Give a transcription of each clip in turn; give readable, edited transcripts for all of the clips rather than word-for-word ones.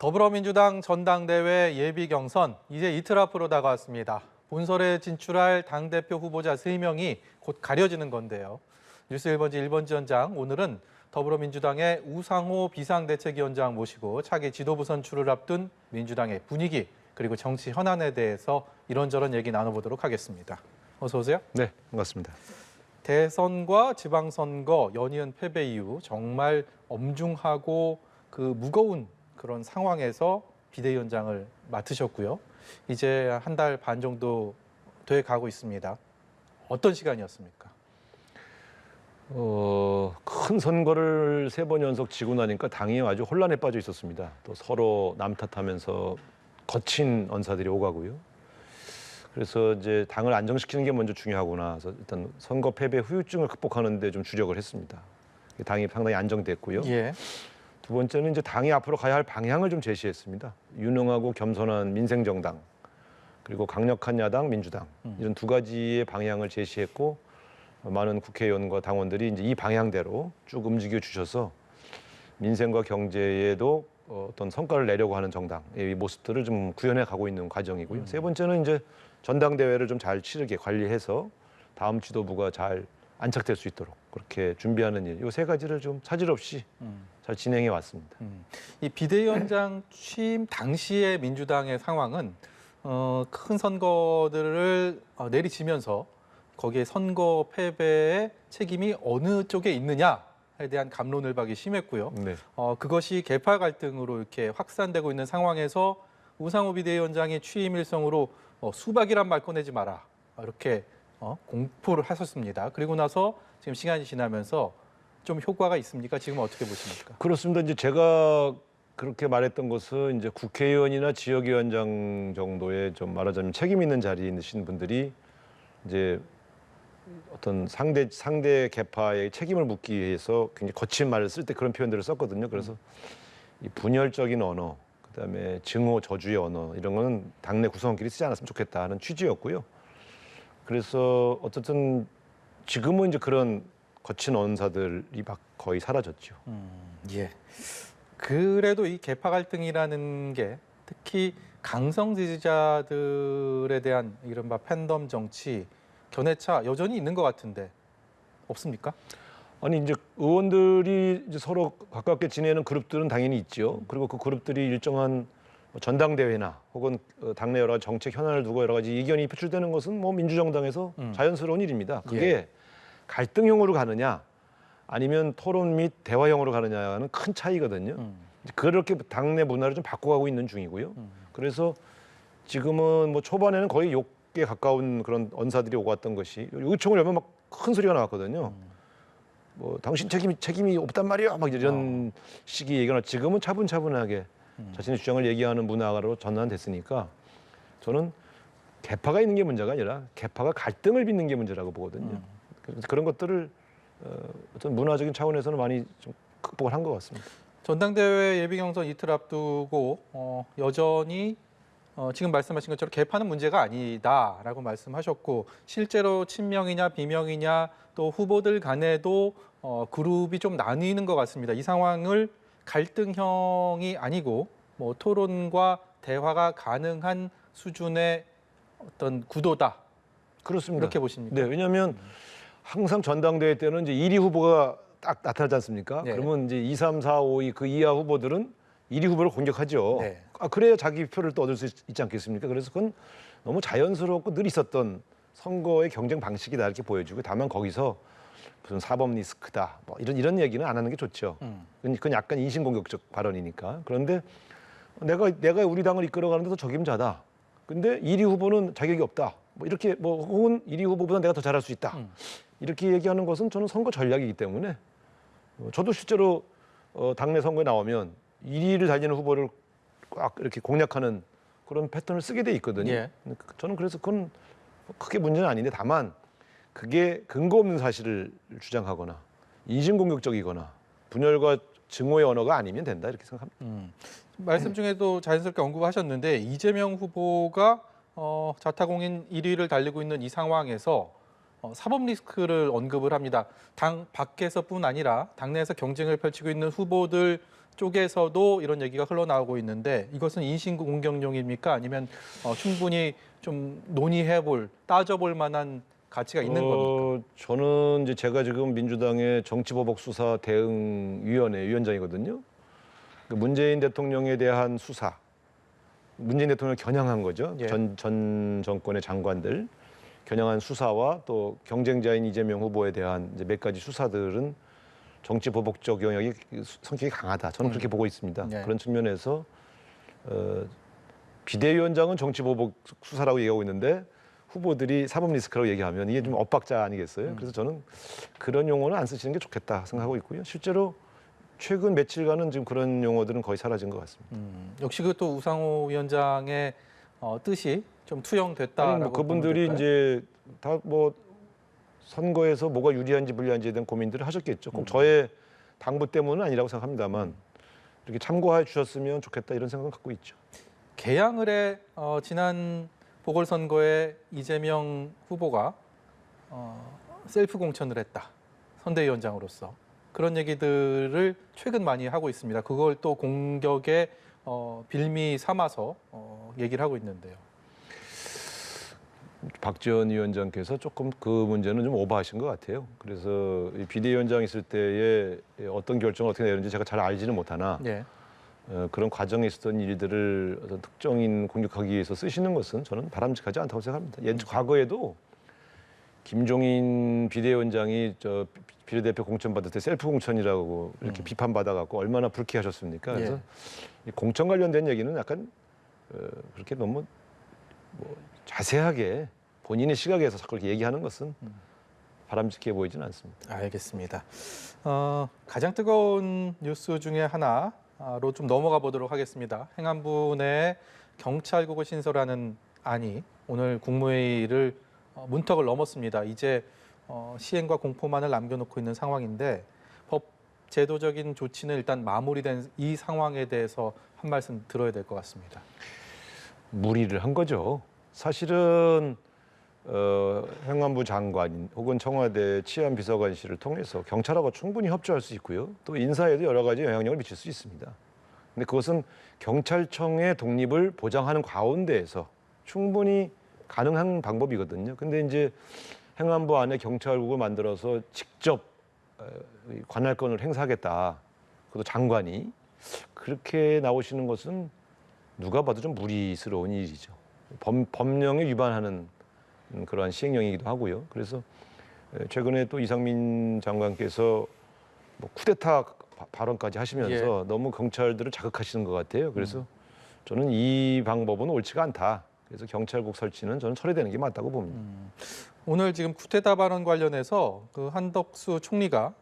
더불어민주당 전당대회 예비 경선 이제 이틀 앞으로 다가왔습니다. 본선에 진출할 당대표 후보자 3명이 곧 가려지는 건데요. 뉴스 1번지 1번지원장, 오늘은 더불어민주당의 우상호 비상대책위원장 모시고 차기 지도부 선출을 앞둔 민주당의 분위기 그리고 정치 현안에 대해서 이런저런 얘기 나눠보도록 하겠습니다. 어서 오세요. 네, 반갑습니다. 대선과 지방선거 연이은 패배 이후 정말 엄중하고 무거운 그런 상황에서 비대위원장을 맡으셨고요. 이제 한 달 반 정도 돼 가고 있습니다. 어떤 시간이었습니까? 큰 선거를 3번 연속 지고 나니까 당이 아주 혼란에 빠져 있었습니다. 또 서로 남 탓하면서 거친 언사들이 오가고요. 그래서 이제 당을 안정시키는 게 먼저 중요하구나. 그래서 일단 선거 패배 후유증을 극복하는 데 좀 주력을 했습니다. 당이 상당히 안정됐고요. 예. 두 번째는 이제 당이 앞으로 가야 할 방향을 좀 제시했습니다. 유능하고 겸손한 민생정당, 그리고 강력한 야당 민주당, 이런 두 가지의 방향을 제시했고, 많은 국회의원과 당원들이 이제 이 방향대로 쭉 움직여 주셔서 민생과 경제에도 어떤 성과를 내려고 하는 정당의 모습들을 좀 구현해 가고 있는 과정이고요. 세 번째는 이제 전당대회를 좀 잘 치르게 관리해서 다음 지도부가 잘 안착될 수 있도록 그렇게 준비하는 일, 이 세 가지를 좀 차질 없이 잘 진행해 왔습니다. 이 비대위원장 취임 당시의 민주당의 상황은 큰 선거들을 내리치면서 거기에 선거 패배의 책임이 어느 쪽에 있느냐에 대한 갑론을박이 심했고요. 네. 그것이 계파 갈등으로 이렇게 확산되고 있는 상황에서 우상호 비대위원장의 취임 일성으로 수박이란 말 꺼내지 마라 이렇게 공포를 하셨습니다. 그리고 나서 지금 시간이 지나면서 좀 효과가 있습니까? 지금 어떻게 보십니까? 그렇습니다. 이제 제가 그렇게 말했던 것은 이제 국회의원이나 지역위원장 정도의 좀 말하자면 책임 있는 자리에 있는 분들이 이제 어떤 상대 계파의 책임을 묻기 위해서 굉장히 거친 말을 쓸 때 그런 표현들을 썼거든요. 그래서 이 분열적인 언어, 그다음에 증오, 저주의 언어 이런 거는 당내 구성원끼리 쓰지 않았으면 좋겠다 하는 취지였고요. 그래서 어쨌든 지금은 이제 그런 거친 언사들이 막 거의 사라졌죠. 예. 그래도 이 계파 갈등이라는 게 특히 강성 지지자들에 대한 이른바 팬덤 정치 견해차 여전히 있는 것 같은데 없습니까? 아니 이제 의원들이 이제 서로 가깝게 지내는 그룹들은 당연히 있죠. 그리고 그 그룹들이 일정한 전당대회나 혹은 당내 여러 가지 정책 현안을 두고 여러 가지 이견이 표출되는 것은 뭐 민주정당에서 자연스러운 일입니다. 그게 예. 갈등형으로 가느냐 아니면 토론 및 대화형으로 가느냐는 큰 차이거든요. 그렇게 당내 문화를 좀 바꿔가고 있는 중이고요. 그래서 지금은 뭐 초반에는 거의 욕에 가까운 그런 언사들이 오갔던 것이 의총을 열면 막 큰 소리가 나왔거든요. 뭐 당신 책임이 없단 말이야 막 이런 식의 얘기가 지금은 차분차분하게 자신의 주장을 얘기하는 문화로 전환됐으니까 저는 계파가 있는 게 문제가 아니라 계파가 갈등을 빚는 게 문제라고 보거든요. 그런 것들을 어떤 문화적인 차원에서는 많이 좀 극복을 한 것 같습니다. 전당대회 예비 경선 이틀 앞두고 여전히 지금 말씀하신 것처럼 계파는 문제가 아니다라고 말씀하셨고 실제로 친명이냐 비명이냐 또 후보들 간에도 그룹이 좀 나뉘는 것 같습니다. 이 상황을 갈등형이 아니고 뭐 토론과 대화가 가능한 수준의 어떤 구도다. 그렇습니다. 이렇게 보십니까? 네, 왜냐하면 항상 전당대회 때는 이제 1위 후보가 딱 나타나지 않습니까? 네. 그러면 이제 2, 3, 4, 5, 2 그 이하 후보들은 1위 후보를 공격하죠. 네. 그래야 자기 표를 또 얻을 수 있지 않겠습니까? 그래서 그건 너무 자연스럽고 늘 있었던 선거의 경쟁 방식이다 이렇게 보여주고 다만 거기서 무슨 사법 리스크다 뭐 이런 얘기는 안 하는 게 좋죠. 그건 약간 인신공격적 발언이니까. 그런데 내가 우리 당을 이끌어가는 데서 적임자다. 근데 1위 후보는 자격이 없다. 뭐 이렇게 뭐 혹은 1위 후보보다 내가 더 잘할 수 있다. 이렇게 얘기하는 것은 저는 선거 전략이기 때문에 저도 실제로 당내 선거에 나오면 1위를 달리는 후보를 꽉 이렇게 공략하는 그런 패턴을 쓰게 돼 있거든요. 예. 저는 그래서 그건 크게 문제는 아닌데 다만 그게 근거 없는 사실을 주장하거나 인신공격적이거나 분열과 증오의 언어가 아니면 된다 이렇게 생각합니다. 말씀 중에도 자연스럽게 언급하셨는데 이재명 후보가 자타공인 1위를 달리고 있는 이 상황에서 사법 리스크를 언급을 합니다. 당 밖에서뿐 아니라 당내에서 경쟁을 펼치고 있는 후보들 쪽에서도 이런 얘기가 흘러나오고 있는데 이것은 인신공격용입니까? 아니면 충분히 좀 논의해볼, 따져볼 만한 가치가 있는 겁니까? 저는 이제 제가 지금 민주당의 정치보복수사 대응위원회 위원장이거든요. 그 문재인 대통령에 대한 수사, 문재인 대통령을 겨냥한 거죠. 예. 전 정권의 장관들 겨냥한 수사와 또 경쟁자인 이재명 후보에 대한 이제 몇 가지 수사들은 정치 보복적 영역이 성격이 강하다. 저는 그렇게 보고 있습니다. 예. 그런 측면에서 비대위원장은 정치 보복 수사라고 얘기하고 있는데 후보들이 사법 리스크라고 얘기하면 이게 좀 엇박자 아니겠어요? 그래서 저는 그런 용어는 안 쓰시는 게 좋겠다 생각하고 있고요. 실제로 최근 며칠간은 지금 그런 용어들은 거의 사라진 것 같습니다. 역시 그 또 우상호 위원장의 뜻이 좀 투영됐다라고 아니, 뭐 그분들이 보면 될까요? 이제 다 뭐 선거에서 뭐가 유리한지 불리한지에 대한 고민들을 하셨겠죠. 꼭 저의 당부 때문은 아니라고 생각합니다만 이렇게 참고해 주셨으면 좋겠다 이런 생각은 갖고 있죠. 개항을 해 지난 보궐선거에 이재명 후보가 셀프 공천을 했다. 선대위원장으로서. 그런 얘기들을 최근 많이 하고 있습니다. 그걸 또 공격의 빌미 삼아서 얘기를 하고 있는데요. 박지원 위원장께서 조금 그 문제는 좀 오버하신 것 같아요. 그래서 이 비대위원장 있을 때에 어떤 결정을 어떻게 내는지 제가 잘 알지는 못하나 예. 그런 과정에 있었던 일들을 어떤 특정인 공격하기 위해서 쓰시는 것은 저는 바람직하지 않다고 생각합니다. 과거에도 김종인 비대위원장이 저 비례대표 공천 받을 때 셀프 공천이라고 이렇게 비판받아갖고 얼마나 불쾌하셨습니까? 그래서 이 공천 관련된 얘기는 약간 그렇게 너무 뭐 자세하게 본인의 시각에서 자꾸 이렇게 얘기하는 것은 바람직해 보이지는 않습니다. 알겠습니다. 가장 뜨거운 뉴스 중에 하나로 좀 넘어가 보도록 하겠습니다. 행안부 내 경찰국을 신설하는 안이 오늘 국무회의를 문턱을 넘었습니다. 이제 시행과 공포만을 남겨놓고 있는 상황인데 법 제도적인 조치는 일단 마무리된 이 상황에 대해서 한 말씀 들어야 될 것 같습니다. 무리를 한 거죠. 사실은 행안부 장관 혹은 청와대 치안비서관실을 통해서 경찰하고 충분히 협조할 수 있고요. 또 인사에도 여러 가지 영향력을 미칠 수 있습니다. 근데 그것은 경찰청의 독립을 보장하는 가운데에서 충분히 가능한 방법이거든요. 근데 이제 행안부 안에 경찰국을 만들어서 직접 관할권을 행사하겠다. 그것도 장관이 그렇게 나오시는 것은 누가 봐도 좀 무리스러운 일이죠. 법령에 위반하는 그러한 시행령이기도 하고요. 그래서 최근에 또 이상민 장관께서 뭐 쿠데타 발언까지 하시면서 너무 경찰들을 자극하시는 것 같아요. 그래서 저는 이 방법은 옳지가 않다. 그래서 경찰국 설치는 저는 철회되는 게 맞다고 봅니다. 오늘 지금 쿠데타 발언 관련해서 그 한덕수 총리가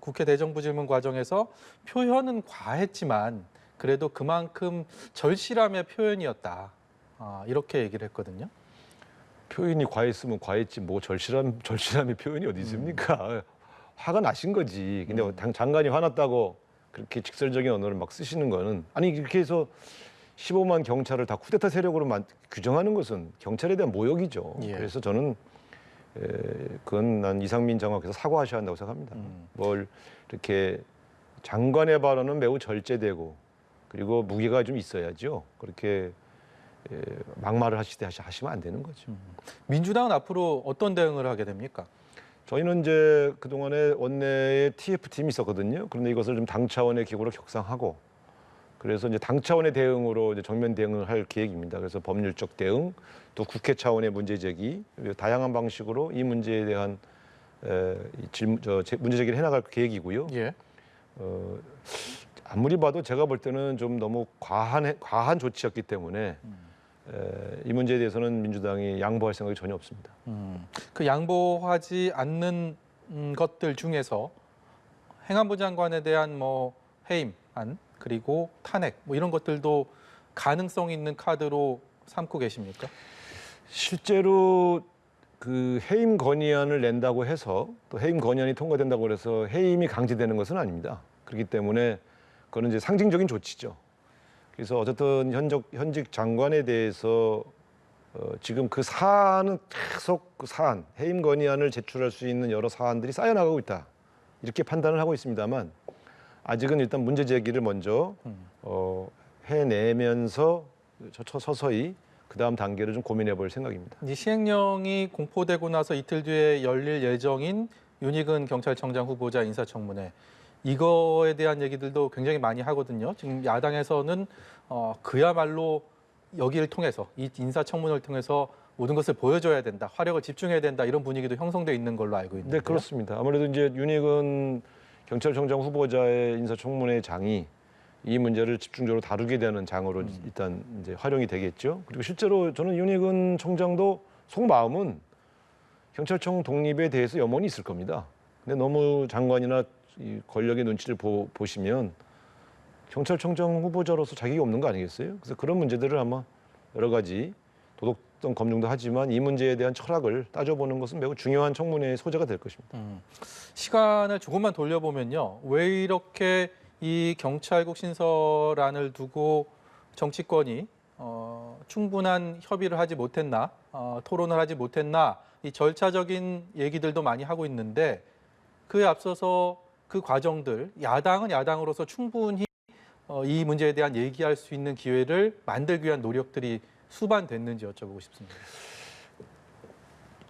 국회 대정부질문 과정에서 표현은 과했지만 그래도 그만큼 절실함의 표현이었다. 이렇게 얘기를 했거든요. 표현이 과했으면 과했지 뭐 절실함의 표현이 어디 있습니까? 화가 나신 거지. 근데 장관이 화났다고 그렇게 직설적인 언어를 막 쓰시는 거는 아니 이렇게 해서 15만 경찰을 다 쿠데타 세력으로 규정하는 것은 경찰에 대한 모욕이죠. 예. 그래서 저는 그건 난 이상민 장관께서 사과하셔야 한다고 생각합니다. 뭘 이렇게 장관의 발언은 매우 절제되고 그리고 무게가 좀 있어야죠. 그렇게 막말을 하시면 안 되는 거죠. 민주당은 앞으로 어떤 대응을 하게 됩니까? 저희는 이제 그동안에 원내에 TF팀이 있었거든요. 그런데 이것을 좀 당 차원의 기구로 격상하고 그래서 이제 당 차원의 대응으로 이제 정면 대응을 할 계획입니다. 그래서 법률적 대응, 또 국회 차원의 문제 제기, 다양한 방식으로 이 문제에 대한 문제 제기를 해나갈 계획이고요. 예. 아무리 봐도 제가 볼 때는 좀 너무 과한 조치였기 때문에 이 문제에 대해서는 민주당이 양보할 생각이 전혀 없습니다. 그 양보하지 않는 것들 중에서 행안부 장관에 대한 뭐 해임안 그리고 탄핵 뭐 이런 것들도 가능성 있는 카드로 삼고 계십니까? 실제로 그 해임 건의안을 낸다고 해서 또 해임 건의안이 통과된다고 해서 해임이 강제되는 것은 아닙니다. 그렇기 때문에 그거는 이제 상징적인 조치죠. 그래서 어쨌든 현직 장관에 대해서 지금 그 사안은 계속 그 사안, 해임 건의안을 제출할 수 있는 여러 사안들이 쌓여나가고 있다. 이렇게 판단을 하고 있습니다만 아직은 일단 문제 제기를 먼저 해내면서 서서히 그 다음 단계를 좀 고민해 볼 생각입니다. 이 시행령이 공포되고 나서 이틀 뒤에 열릴 예정인 윤희근 경찰청장 후보자 인사청문회, 이거에 대한 얘기들도 굉장히 많이 하거든요. 지금 야당에서는 그야말로 여기를 통해서, 이 인사청문회를 통해서 모든 것을 보여줘야 된다, 화력을 집중해야 된다, 이런 분위기도 형성돼 있는 걸로 알고 있는데. 네, 그렇습니다. 아무래도 이제 윤희근 경찰청장 후보자의 인사청문회 장이 이 문제를 집중적으로 다루게 되는 장으로 일단 이제 활용이 되겠죠. 그리고 실제로 저는 윤희근 청장도 속마음은 경찰청 독립에 대해서 염원이 있을 겁니다. 근데 너무 장관이나 이 권력의 눈치를 보시면 경찰청장 후보자로서 자격이 없는 거 아니겠어요? 그래서 그런 문제들을 아마 여러 가지 도덕성 검증도 하지만 이 문제에 대한 철학을 따져보는 것은 매우 중요한 청문회의 소재가 될 것입니다. 시간을 조금만 돌려보면요, 왜 이렇게 이 경찰국 신설안을 두고 정치권이 충분한 협의를 하지 못했나, 토론을 하지 못했나, 이 절차적인 얘기들도 많이 하고 있는데, 그에 앞서서 그 과정들, 야당은 야당으로서 충분히 이 문제에 대한 얘기할 수 있는 기회를 만들기 위한 노력들이 수반됐는지 여쭤보고 싶습니다.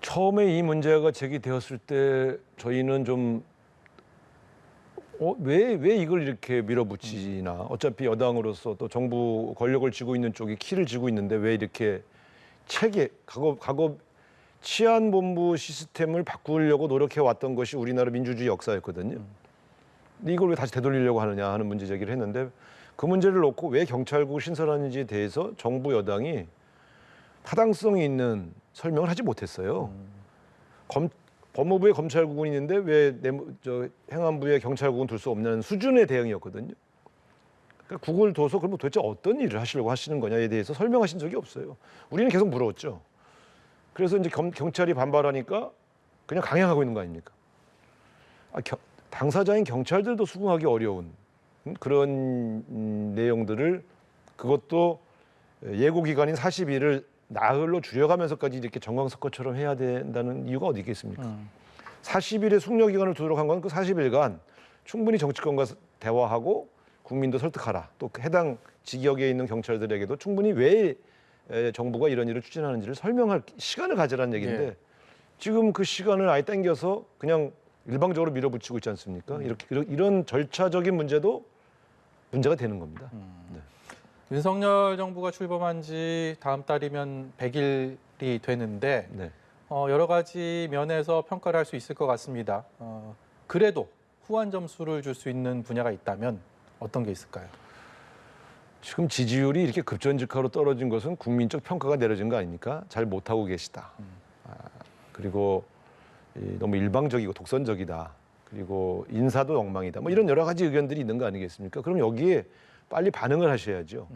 처음에 이 문제가 제기되었을 때 저희는 좀 왜 이걸 이렇게 밀어붙이나, 어차피 여당으로서 또 정부 권력을 쥐고 있는 쪽이 키를 쥐고 있는데 왜 이렇게 과거 치안본부 시스템을 바꾸려고 노력해 왔던 것이 우리나라 민주주의 역사였거든요. 근데 이걸 왜 다시 되돌리려고 하느냐 하는 문제 제기를 했는데, 그 문제를 놓고 왜 경찰국 신설하는지에 대해서 정부 여당이 타당성이 있는 설명을 하지 못했어요. 법무부에 검찰국은 있는데 왜 행안부에 경찰국은 둘 수 없냐는 수준의 대응이었거든요. 그러니까 국을 둬서 그럼 도대체 어떤 일을 하시려고 하시는 거냐에 대해서 설명하신 적이 없어요. 우리는 계속 물었죠. 그래서 이제 경찰이 반발하니까 그냥 강행하고 있는 거 아닙니까? 당사자인 경찰들도 수긍하기 어려운 그런 내용들을, 그것도 예고기간인 40일을 나흘로 줄여가면서까지 이렇게 정광석화처럼 해야 된다는 이유가 어디 있겠습니까? 40일의 숙려기간을 두도록 한 건 그 40일간 충분히 정치권과 대화하고 국민도 설득하라. 또 해당 직역에 있는 경찰들에게도 충분히 왜 정부가 이런 일을 추진하는지를 설명할 시간을 가지라는 얘기인데, 예. 지금 그 시간을 아예 당겨서 그냥 일방적으로 밀어붙이고 있지 않습니까? 이런 절차적인 문제도 문제가 되는 겁니다. 네. 윤석열 정부가 출범한 지 다음 달이면 100일이 되는데, 네. 여러 가지 면에서 평가를 할 수 있을 것 같습니다. 그래도 후한 점수를 줄 수 있는 분야가 있다면 어떤 게 있을까요? 지금 지지율이 이렇게 급전직하로 떨어진 것은 국민적 평가가 내려진 거 아닙니까? 잘 못하고 계시다. 그리고 너무 일방적이고 독선적이다. 그리고 인사도 엉망이다. 뭐 이런 여러 가지 의견들이 있는 거 아니겠습니까? 그럼 여기에 빨리 반응을 하셔야죠.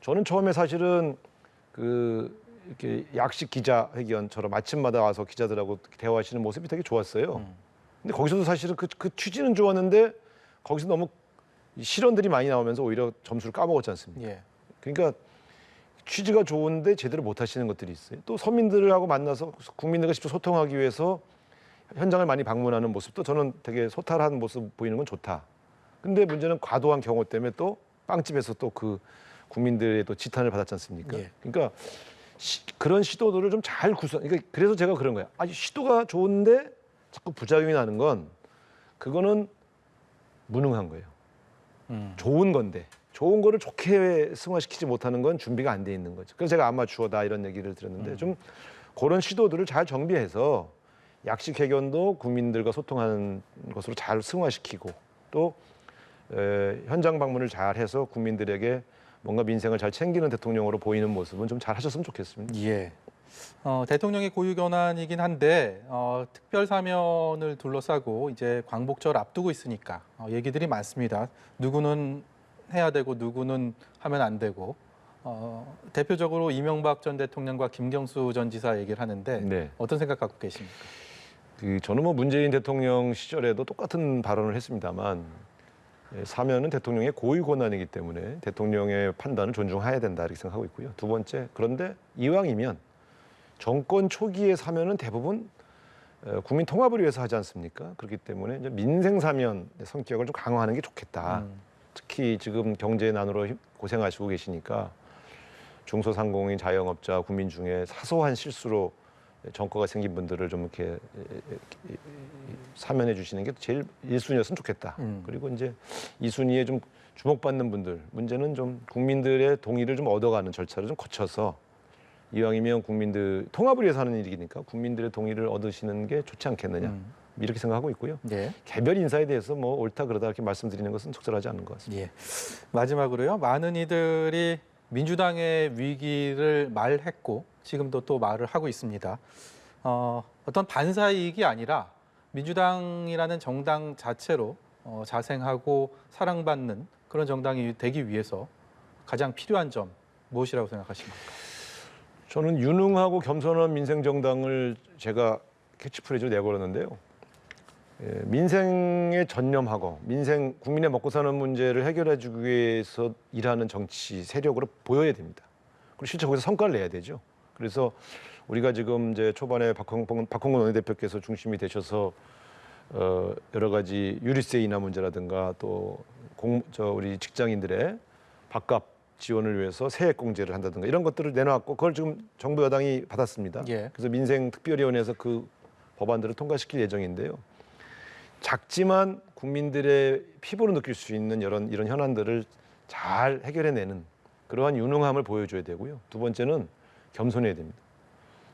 저는 처음에 사실은 이렇게 약식 기자회견처럼 아침마다 와서 기자들하고 대화하시는 모습이 되게 좋았어요. 근데 거기서도 사실은 그 취지는 좋았는데 거기서 너무 실언들이 많이 나오면서 오히려 점수를 까먹었지 않습니까? 예. 그러니까 취지가 좋은데 제대로 못 하시는 것들이 있어요. 또 서민들하고 만나서 국민들과 직접 소통하기 위해서 현장을 많이 방문하는 모습도 저는 되게 소탈한 모습 보이는 건 좋다. 근데 문제는 과도한 경호 때문에 또 빵집에서 또 그 국민들의 또 지탄을 받았지 않습니까? 예. 그러니까 그런 시도들을 좀 잘 그러니까 그래서 제가 그런 거예요. 시도가 좋은데 자꾸 부작용이 나는 건 그거는 무능한 거예요. 좋은 건데 좋은 거를 좋게 승화시키지 못하는 건 준비가 안 돼 있는 거죠. 그래서 제가 아마추어다 이런 얘기를 드렸는데 좀 그런 시도들을 잘 정비해서 약식 회견도 국민들과 소통하는 것으로 잘 승화시키고 또 현장 방문을 잘 해서 국민들에게 뭔가 민생을 잘 챙기는 대통령으로 보이는 모습은 좀 잘 하셨으면 좋겠습니다. 예. 대통령의 고유 권한이긴 한데 특별 사면을 둘러싸고 이제 광복절 앞두고 있으니까 얘기들이 많습니다. 누구는 해야 되고 누구는 하면 안 되고 대표적으로 이명박 전 대통령과 김경수 전 지사 얘기를 하는데 네. 어떤 생각 갖고 계십니까? 저는 뭐 문재인 대통령 시절에도 똑같은 발언을 했습니다만 사면은 대통령의 고유 권한이기 때문에 대통령의 판단을 존중해야 된다 이렇게 생각하고 있고요. 두 번째, 그런데 이왕이면 정권 초기에 사면은 대부분 국민 통합을 위해서 하지 않습니까? 그렇기 때문에 이제 민생 사면 성격을 좀 강화하는 게 좋겠다. 특히 지금 경제 난으로 고생하시고 계시니까 중소상공인 자영업자 국민 중에 사소한 실수로 정과가 생긴 분들을 좀 이렇게 사면해 주시는 게 제일 1순위였으면 좋겠다. 그리고 이제 2순위에 좀 주목받는 분들, 문제는 좀 국민들의 동의를 좀 얻어가는 절차를 좀 거쳐서 이왕이면 국민들 통합을 위해서 하는 일이니까 국민들의 동의를 얻으시는 게 좋지 않겠느냐. 이렇게 생각하고 있고요. 네. 개별 인사에 대해서 뭐 옳다 그러다 이렇게 말씀드리는 것은 적절하지 않은 것 같습니다. 예. 마지막으로요. 많은 이들이 민주당의 위기를 말했고 지금도 또 말을 하고 있습니다. 어떤 반사이익이 아니라 민주당이라는 정당 자체로 자생하고 사랑받는 그런 정당이 되기 위해서 가장 필요한 점 무엇이라고 생각하십니까? 저는 유능하고 겸손한 민생정당을 제가 캐치프레이즈로 내걸었는데요. 민생에 전념하고 국민의 먹고 사는 문제를 해결해주기 위해서 일하는 정치 세력으로 보여야 됩니다. 그리고 실제 거기서 성과를 내야 되죠. 그래서 우리가 지금 이제 초반에 박홍근 원내대표께서 중심이 되셔서 여러 가지 유류세 인하 문제라든가 또 우리 직장인들의 밥값 지원을 위해서 세액공제를 한다든가 이런 것들을 내놓았고 그걸 지금 정부 여당이 받았습니다. 예. 그래서 민생특별위원회에서 그 법안들을 통과시킬 예정인데요. 작지만 국민들의 피부로 느낄 수 있는 이런 현안들을 잘 해결해내는 그러한 유능함을 보여줘야 되고요. 두 번째는 겸손해야 됩니다.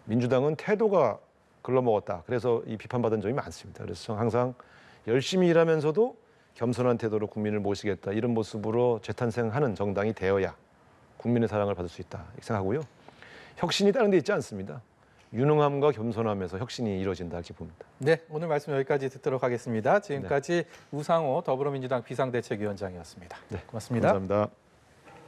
민주당은 태도가 글러먹었다. 그래서 이 비판받은 점이 많습니다. 그래서 항상 열심히 일하면서도 겸손한 태도로 국민을 모시겠다. 이런 모습으로 재탄생하는 정당이 되어야 국민의 사랑을 받을 수 있다. 이렇게 생각하고요. 혁신이 다른 데 있지 않습니다. 유능함과 겸손함에서 혁신이 이루어진다 이렇게 봅니다. 네, 오늘 말씀 여기까지 듣도록 하겠습니다. 지금까지 우상호 더불어민주당 비상대책위원장이었습니다. 네, 고맙습니다. 감사합니다.